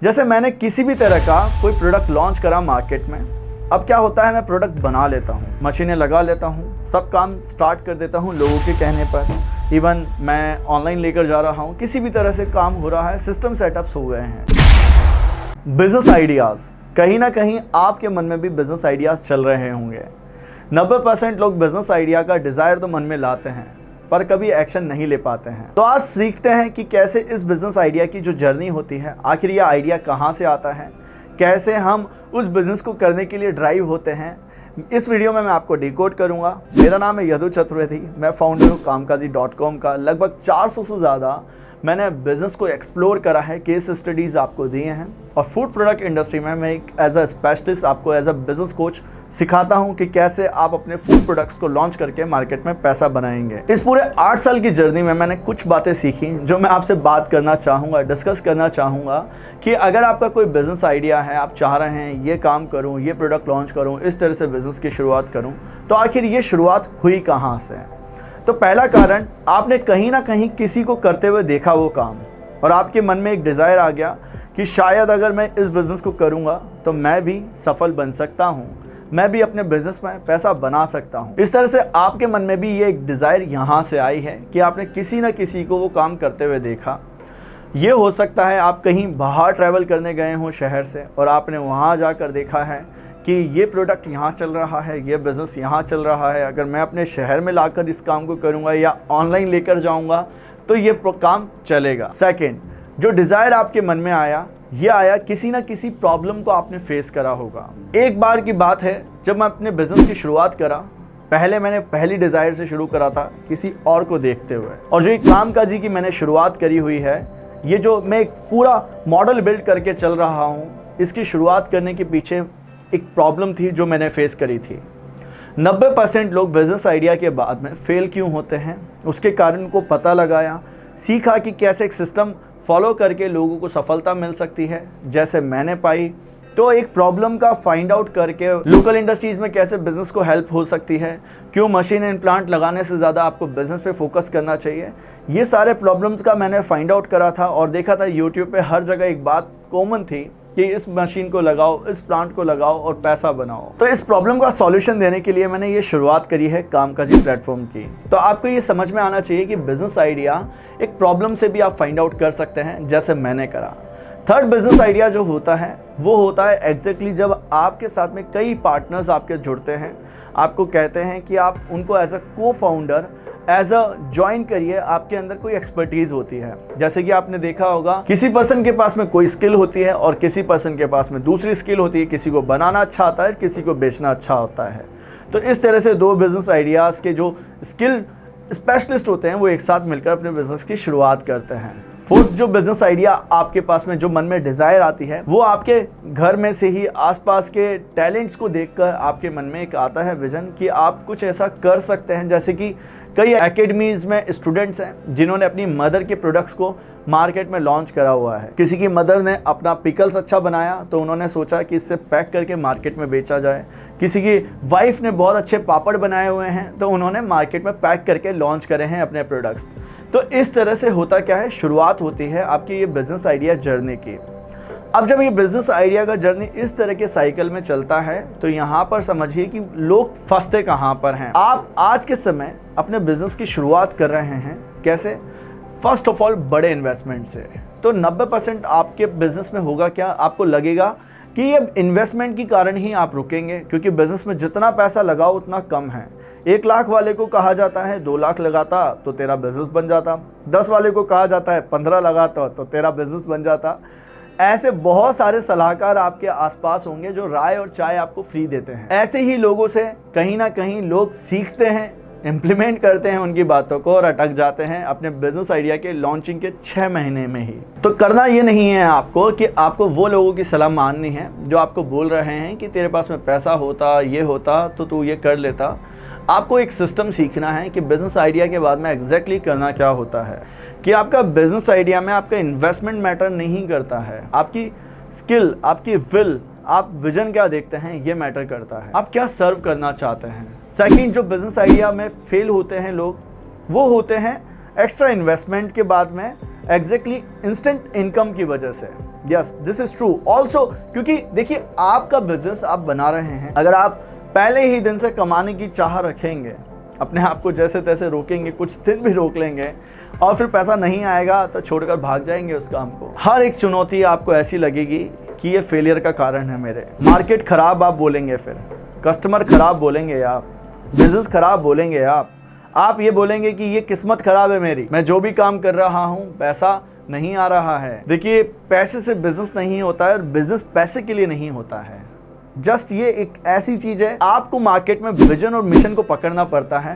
जैसे मैंने किसी भी तरह का कोई प्रोडक्ट लॉन्च करा मार्केट में, अब क्या होता है, मैं प्रोडक्ट बना लेता हूँ, मशीनें लगा लेता हूँ, सब काम स्टार्ट कर देता हूँ लोगों के कहने पर। इवन मैं ऑनलाइन लेकर जा रहा हूँ, किसी भी तरह से काम हो रहा है, सिस्टम सेटअप्स हो गए हैं। बिजनेस आइडियाज़, कहीं ना कहीं आपके मन में भी बिजनेस आइडियाज़ चल रहे होंगे। 90% लोग बिजनेस आइडिया का डिज़ायर तो मन में लाते हैं पर कभी एक्शन नहीं ले पाते हैं। तो आज सीखते हैं कि कैसे इस बिज़नेस आइडिया की जो जर्नी होती है, आखिर यह आइडिया कहाँ से आता है, कैसे हम उस बिज़नेस को करने के लिए ड्राइव होते हैं। इस वीडियो में मैं आपको डिकोड करूँगा। मेरा नाम है यदु चतुर्वेदी, मैं फाउंडर हूँ कामकाजी.com का। लगभग 400 से ज़्यादा मैंने बिज़नेस को एक्सप्लोर करा है, केस स्टडीज़ आपको दिए हैं, और फूड प्रोडक्ट इंडस्ट्री में मैं एक एज अ स्पेशलिस्ट आपको एज अ बिज़नेस कोच सिखाता हूं कि कैसे आप अपने फूड प्रोडक्ट्स को लॉन्च करके मार्केट में पैसा बनाएंगे। इस पूरे 8 साल की जर्नी में मैंने कुछ बातें सीखी जो मैं आपसे बात करना चाहूँगा, डिस्कस करना चाहूँगा कि अगर आपका कोई बिज़नेस आइडिया है, आप चाह रहे हैं ये काम करूँ, ये प्रोडक्ट लॉन्च करूँ, इस तरह से बिज़नेस की शुरुआत करूँ, तो आखिर ये शुरुआत हुई कहाँ से। तो पहला कारण, आपने कहीं ना कहीं किसी को करते हुए देखा वो काम, और आपके मन में एक डिज़ायर आ गया कि शायद अगर मैं इस बिज़नेस को करूँगा तो मैं भी सफल बन सकता हूँ, मैं भी अपने बिज़नेस में पैसा बना सकता हूँ। इस तरह से आपके मन में भी ये एक डिज़ायर यहाँ से आई है कि आपने किसी न किसी को वो काम करते हुए देखा। ये हो सकता है आप कहीं बाहर ट्रैवल करने गए हों शहर से, और आपने वहाँ जाकर देखा है कि ये प्रोडक्ट यहाँ चल रहा है, ये बिज़नेस यहाँ चल रहा है, अगर मैं अपने शहर में लाकर इस काम को करूँगा या ऑनलाइन लेकर जाऊँगा तो ये काम चलेगा। सेकंड, जो डिज़ायर आपके मन में आया, ये आया किसी ना किसी प्रॉब्लम को आपने फेस करा होगा। एक बार की बात है, जब मैं अपने बिज़नेस की शुरुआत करा, मैंने पहली डिज़ायर से शुरू करा था किसी और को देखते हुए, और जो ये कामकाजी की मैंने शुरुआत करी हुई है, ये जो मैं एक पूरा मॉडल बिल्ड करके चल रहा हूँ, इसकी शुरुआत करने के पीछे एक प्रॉब्लम थी जो मैंने फेस करी थी। 90% लोग बिज़नेस आइडिया के बाद में फेल क्यों होते हैं, उसके कारण को पता लगाया, सीखा कि कैसे एक सिस्टम फॉलो करके लोगों को सफलता मिल सकती है जैसे मैंने पाई। तो एक प्रॉब्लम का फाइंड आउट करके लोकल इंडस्ट्रीज़ में कैसे बिज़नेस को हेल्प हो सकती है, क्यों मशीन एंड प्लांट लगाने से ज़्यादा आपको बिज़नेस पे फोकस करना चाहिए, ये सारे प्रॉब्लम्स का मैंने फाइंड आउट करा था। और देखा था यूट्यूब पे हर जगह एक बात कॉमन थी कि इस मशीन को लगाओ, इस प्लांट को लगाओ और पैसा बनाओ। तो इस प्रॉब्लम का सॉल्यूशन देने के लिए मैंने ये शुरुआत करी है कामकाजी प्लेटफॉर्म की। तो आपको ये समझ में आना चाहिए कि बिज़नेस आइडिया एक प्रॉब्लम से भी आप फाइंड आउट कर सकते हैं, जैसे मैंने करा। थर्ड बिज़नेस आइडिया जो होता है वो होता है एग्जैक्टली जब आपके साथ में कई पार्टनर्स आपके जुड़ते हैं, आपको कहते हैं कि आप उनको एज अ को फाउंडर, एज अ ज्वाइन करिए। आपके अंदर कोई एक्सपर्टीज़ होती है, जैसे कि आपने देखा होगा किसी पर्सन के पास में कोई स्किल होती है और किसी पर्सन के पास में दूसरी स्किल होती है। किसी को बनाना अच्छा आता है, किसी को बेचना अच्छा होता है। तो इस तरह से दो बिज़नेस आइडियाज़ के जो स्किल स्पेशलिस्ट होते हैं वो एक साथ मिलकर अपने बिज़नेस की शुरुआत करते हैं। फोर्थ, जो बिज़नेस आइडिया आपके पास में जो मन में डिज़ायर आती है, वो आपके घर में से ही आसपास के टैलेंट्स को देखकर आपके मन में एक आता है विजन कि आप कुछ ऐसा कर सकते हैं। जैसे कि कई एकेडमीज़ में स्टूडेंट्स हैं जिन्होंने अपनी मदर के प्रोडक्ट्स को मार्केट में लॉन्च करा हुआ है। किसी की मदर ने अपना पिकल्स अच्छा बनाया तो उन्होंने सोचा कि इससे पैक करके मार्केट में बेचा जाए। किसी की वाइफ ने बहुत अच्छे पापड़ बनाए हुए हैं तो उन्होंने मार्केट में पैक करके लॉन्च करे हैं अपने प्रोडक्ट्स। तो इस तरह से होता क्या है, शुरुआत होती है आपकी ये बिज़नेस आइडिया जर्नी की। अब जब ये बिज़नेस आइडिया का जर्नी इस तरह के साइकिल में चलता है तो यहाँ पर समझिए कि लोग फंसते कहाँ पर हैं। आप आज के समय अपने बिज़नेस की शुरुआत कर रहे हैं, कैसे? फर्स्ट ऑफ ऑल बड़े इन्वेस्टमेंट से। तो 90% आपके बिज़नेस में होगा क्या, आपको लगेगा कि ये इन्वेस्टमेंट के कारण ही आप रुकेंगे, क्योंकि बिज़नेस में जितना पैसा लगाओ उतना कम है। 1 लाख वाले को कहा जाता है 2 लाख लगाता तो तेरा बिज़नेस बन जाता, 10 वाले को कहा जाता है 15 लगाता तो तेरा बिज़नेस बन जाता। ऐसे बहुत सारे सलाहकार आपके आसपास होंगे जो राय और चाय आपको फ्री देते हैं। ऐसे ही लोगों से कहीं ना कहीं लोग सीखते हैं, इम्प्लीमेंट करते हैं उनकी बातों को और अटक जाते हैं अपने बिजनेस आइडिया के लॉन्चिंग के 6 महीने में ही। तो करना ये नहीं है आपको कि आपको वो लोगों की सलाह माननी है जो आपको बोल रहे हैं कि तेरे पास में पैसा होता, ये होता तो तू ये कर लेता। आपको एक सिस्टम सीखना है कि बिजनेस आइडिया के बाद में एग्जैक्टली करना क्या होता है, कि आपका बिजनेस आइडिया में आपका इन्वेस्टमेंट मैटर नहीं करता है, आपकी स्किल, आपकी विल, आप विजन क्या देखते हैं ये मैटर करता है, आप क्या सर्व करना चाहते हैं। सेकंड, जो बिजनेस आइडिया में फेल होते हैं लोग, वो होते हैं एक्स्ट्रा इन्वेस्टमेंट के बाद में एग्जैक्टली इंस्टेंट इनकम की वजह से। Yes, this is true also, क्योंकि देखिए आपका बिजनेस आप बना रहे हैं, अगर आप पहले ही दिन से कमाने की चाह रखेंगे, अपने आप को जैसे तैसे रोकेंगे, कुछ दिन भी रोक लेंगे और फिर पैसा नहीं आएगा तो छोड़कर भाग जाएंगे उस काम को। हर एक चुनौती आपको ऐसी लगेगी कि ये फेलियर का कारण है मेरे। मार्केट खराब आप बोलेंगे, फिर कस्टमर खराब बोलेंगे, आप बिजनेस खराब बोलेंगे, आप ये बोलेंगे कि ये किस्मत खराब है मेरी, मैं जो भी काम कर रहा हूँ पैसा नहीं आ रहा है। देखिए पैसे से बिजनेस नहीं होता है और बिजनेस पैसे के लिए नहीं होता है। जस्ट ये एक ऐसी चीज है, आपको मार्केट में विजन और मिशन को पकड़ना पड़ता है,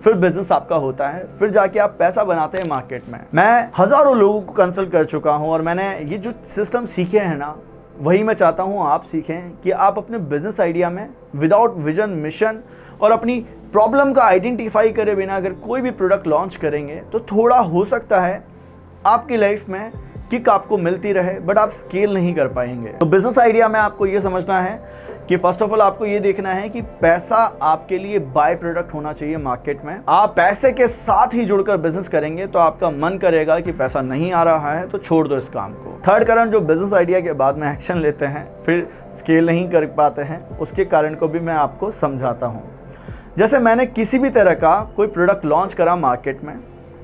फिर बिजनेस आपका होता है, फिर जाके आप पैसा बनाते हैं मार्केट में। मैं हजारों लोगों को कंसल्ट कर चुका हूं और मैंने ये जो सिस्टम सीखे हैं ना, वही मैं चाहता हूं आप सीखें कि आप अपने बिजनेस आइडिया में विदाउट विजन, मिशन और अपनी प्रॉब्लम का आइडेंटिफाई करे बिना अगर कोई भी प्रोडक्ट लॉन्च करेंगे तो थोड़ा हो सकता है आपकी लाइफ में किक आपको मिलती रहे, बट आप स्केल नहीं कर पाएंगे। तो बिजनेस आइडिया में आपको ये समझना है कि फर्स्ट ऑफ ऑल आपको ये देखना है कि पैसा आपके लिए बाय प्रोडक्ट होना चाहिए मार्केट में। आप पैसे के साथ ही जुड़कर बिजनेस करेंगे तो आपका मन करेगा कि पैसा नहीं आ रहा है तो छोड़ दो इस काम को। थर्ड कारण, जो बिजनेस आइडिया के बाद में एक्शन लेते हैं फिर स्केल नहीं कर पाते हैं, उसके कारण को भी मैं आपको समझाता हूँ। जैसे मैंने किसी भी तरह का कोई प्रोडक्ट लॉन्च करा मार्केट में,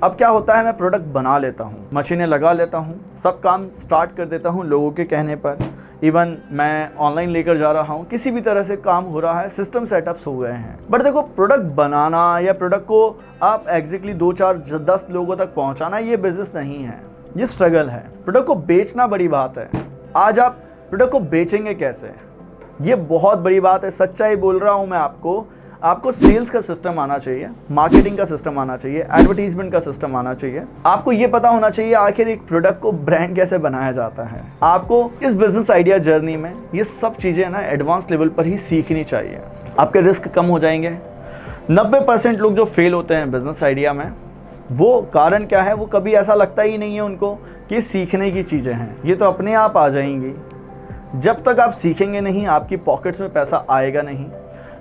अब क्या होता है मैं प्रोडक्ट बना लेता हूँ, मशीनें लगा लेता हूँ, सब काम स्टार्ट कर देता हूँ लोगों के कहने पर। इवन मैं ऑनलाइन लेकर जा रहा हूँ, किसी भी तरह से काम हो रहा है, सिस्टम सेटअप्स हो गए हैं। बट देखो प्रोडक्ट बनाना या प्रोडक्ट को आप एग्जैक्टली 2, 4, 10 लोगों तक पहुँचाना ये बिजनेस नहीं है, ये स्ट्रगल है। प्रोडक्ट को बेचना बड़ी बात है। आज आप प्रोडक्ट को बेचेंगे कैसे, ये बहुत बड़ी बात है। सच्चाई बोल रहा हूँ मैं आपको सेल्स का सिस्टम आना चाहिए, मार्केटिंग का सिस्टम आना चाहिए, एडवर्टीजमेंट का सिस्टम आना चाहिए। आपको ये पता होना चाहिए आखिर एक प्रोडक्ट को ब्रांड कैसे बनाया जाता है। आपको इस बिजनेस आइडिया जर्नी में ये सब चीज़ें ना एडवांस लेवल पर ही सीखनी चाहिए। आपके रिस्क कम हो जाएंगे। 90% लोग जो फेल होते हैं बिजनेस आइडिया में, वो कारण क्या है, वो कभी ऐसा लगता ही नहीं है उनको कि सीखने की चीज़ें हैं, ये तो अपने आप आ जाएंगी। जब तक आप सीखेंगे नहीं, आपकी पॉकेट्स में पैसा आएगा नहीं।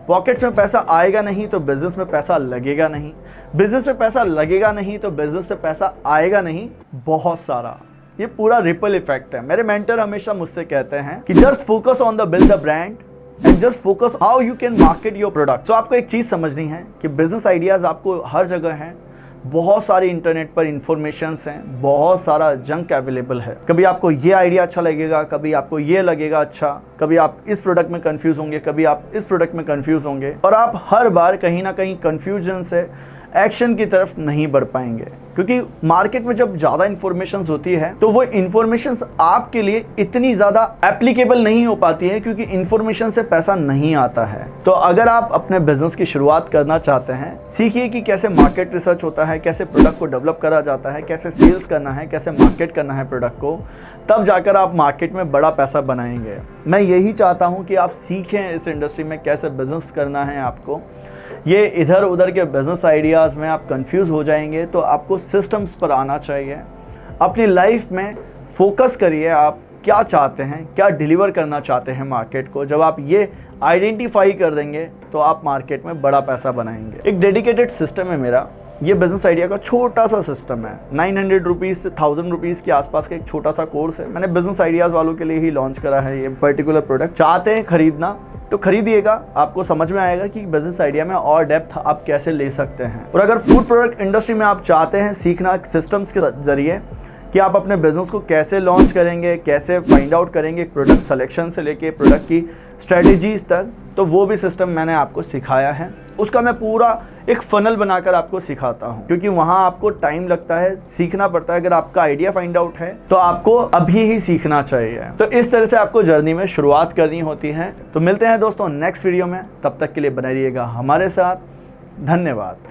पॉकेट्स में पैसा आएगा नहीं तो बिजनेस में पैसा लगेगा नहीं। बिजनेस में पैसा लगेगा नहीं तो बिजनेस से पैसा आएगा नहीं, बहुत सारा। ये पूरा रिपल इफेक्ट है। मेरे मेंटर हमेशा मुझसे कहते हैं कि just focus on the build the brand and just focus how you can market your product. तो आपको एक चीज़ समझनी है कि बिजनेस आइडियाज़ आपको हर जगह हैं, बहुत सारे इंटरनेट पर इंफॉर्मेशंस हैं, बहुत सारा जंक अवेलेबल है। कभी आपको ये आइडिया अच्छा लगेगा, कभी आपको ये लगेगा अच्छा, कभी आप इस प्रोडक्ट में कंफ्यूज होंगे, कभी आप इस प्रोडक्ट में कंफ्यूज होंगे, और आप हर बार कहीं ना कहीं कंफ्यूजन से एक्शन की तरफ नहीं बढ़ पाएंगे। क्योंकि मार्केट में जब ज़्यादा इन्फॉर्मेशन होती है तो वो इन्फॉर्मेशन आपके लिए इतनी ज़्यादा एप्लीकेबल नहीं हो पाती है, क्योंकि इन्फॉर्मेशन से पैसा नहीं आता है। तो अगर आप अपने बिजनेस की शुरुआत करना चाहते हैं, सीखिए कि कैसे मार्केट रिसर्च होता है, कैसे प्रोडक्ट को डेवलप करा जाता है, कैसे सेल्स करना है, कैसे मार्केट करना है प्रोडक्ट को, तब जाकर आप मार्केट में बड़ा पैसा बनाएंगे। मैं यही चाहता हूँ कि आप सीखें इस इंडस्ट्री में कैसे बिजनेस करना है आपको। ये इधर उधर के बिजनेस आइडियाज़ में आप कंफ्यूज हो जाएंगे, तो आपको सिस्टम्स पर आना चाहिए। अपनी लाइफ में फोकस करिए, आप क्या चाहते हैं, क्या डिलीवर करना चाहते हैं मार्केट को। जब आप ये आइडेंटिफाई कर देंगे तो आप मार्केट में बड़ा पैसा बनाएंगे। एक डेडिकेटेड सिस्टम है मेरा, ये बिजनेस आइडिया का छोटा सा सिस्टम है। 900 रुपीज़ से 1000 रुपीज़ के आसपास का एक छोटा सा कोर्स है। मैंने बिजनेस आइडियाज़ वालों के लिए ही लॉन्च करा है ये पर्टिकुलर प्रोडक्ट। चाहते हैं खरीदना तो खरीदिएगा, आपको समझ में आएगा कि बिजनेस आइडिया में और डेप्थ आप कैसे ले सकते हैं। और अगर फूड प्रोडक्ट इंडस्ट्री में आप चाहते हैं सीखना सिस्टम्स के जरिए कि आप अपने बिजनेस को कैसे लॉन्च करेंगे, कैसे फाइंड आउट करेंगे प्रोडक्ट सिलेक्शन से लेके प्रोडक्ट की स्ट्रेटजीज तक, तो वो भी सिस्टम मैंने आपको सिखाया है। उसका मैं पूरा एक फनल बनाकर आपको सिखाता हूँ, क्योंकि वहाँ आपको टाइम लगता है, सीखना पड़ता है। अगर आपका आइडिया फाइंड आउट है तो आपको अभी ही सीखना चाहिए। तो इस तरह से आपको जर्नी में शुरुआत करनी होती है। तो मिलते हैं दोस्तों नेक्स्ट वीडियो में, तब तक के लिए बने रहिएगा हमारे साथ। धन्यवाद।